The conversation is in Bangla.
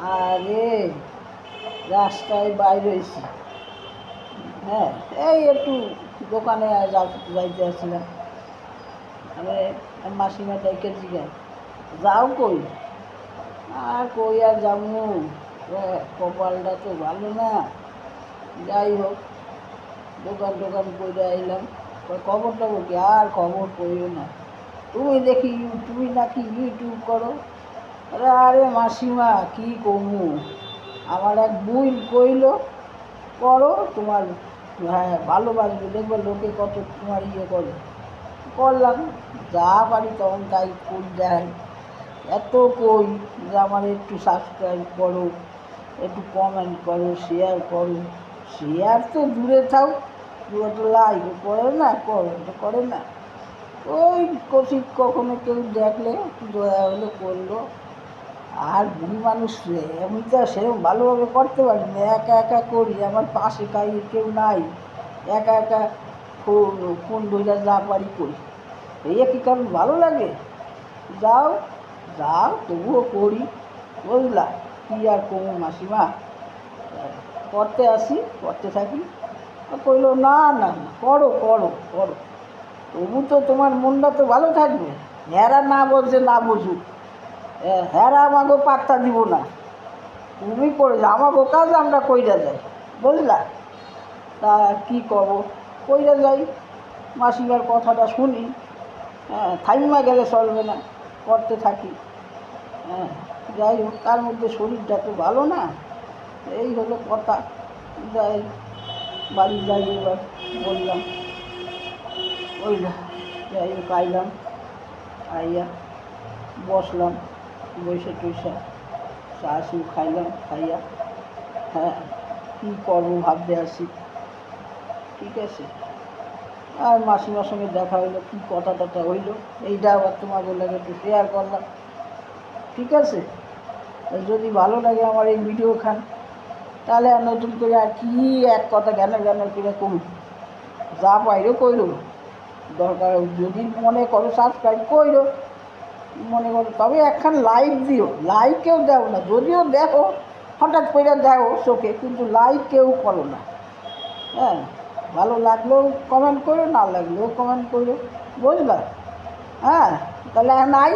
আরে রাস্তায় বাইরে হয়েছি। হ্যাঁ, এই একটু দোকানে যাইতে আসছিলাম। আরে মাসিমা ডাইকে জিগায়, যাও কই? আর কই আর যাবো, কপালটা তো ভালো না। যাই হোক, দোকান টোকান করে আইলাম। খবর টবর কি? আর খবর কইও না। তুমি নাকি ইউটিউব করো? আরে মাসিমা কি কমু, আমার এক বুইন কইল করো, তোমার হ্যাঁ ভালোবাসবে, দেখবে লোকে কত তোমার ইয়ে করে। করলাম, যা পারি তখন তাই করি, দেয় এত কই যে আমার একটু সাবস্ক্রাইব করো, একটু কমেন্ট করো, শেয়ার করো। শেয়ার তো দূরে থাও, তো লাইক করে না, করে না। ওই কৌশিক কখনো কেউ দেখলে দয়া হলে করলো। আর বুড়ি মানুষ রে, আমি তো সেরকম ভালোভাবে করতে পারি না, একা একা করি, আমার পাশে কেউ নাই, একা একা ফোন ধরে যা পারি করি। এই কি কারণ ভালো লাগে? যাও যাও, তবুও করি, বুঝলা? কী আর কমু মাসিমা, করতে আসি, করতে থাকি। কইল না না না, করো করো করো, তবু তো তোমার মনটা তো ভালো থাকবে। হেরা না বলছে না বুঝুক, হেরা আমাকে পাত্তা দিব না, তুমি করে যাও, আমাকে কাজ আমরা কইরা যাই, বুঝলা? তা কী করবো, কইরা যাই, মাসিমার কথাটা শুনি। হ্যাঁ, থাইমা গেলে চলবে না, করতে থাকি। হ্যাঁ, যাই হোক, তার মধ্যে শরীরটা তো ভালো না, এই হলো কথা। যাই, বাড়ি যাই এবার, বললাম ওই যাই হোক, আইলাম, আইয়া বসলাম, বসে টইসা চা শু খাইলাম, খাইয়া হ্যাঁ কী করবো ভাবতে আসি। ঠিক আছে, আর মাসিমার সঙ্গে দেখা হইলো, কী কথা টথা হইলো, এইটা আবার তোমার বলে একটু শেয়ার করলাম। ঠিক আছে, যদি ভালো লাগে আমার এই ভিডিও খান, তাহলে আর নতুন করে আর কি এক কথা জ্ঞান করে কম, যা পাইরো কইরো, দরকার যদি মনে করো সাবস্ক্রাইব কইরো, মনে করো, তবে একখান লাইক দিও। লাইক কেউ দেও না, যদিও দেখো হঠাৎ করে দেও চোখে, কিন্তু লাইক কেউ করো না। হ্যাঁ, ভালো লাগলেও কমেন্ট করো, না লাগলেও কমেন্ট করো, বুঝলা? হ্যাঁ, তাহলে নাই।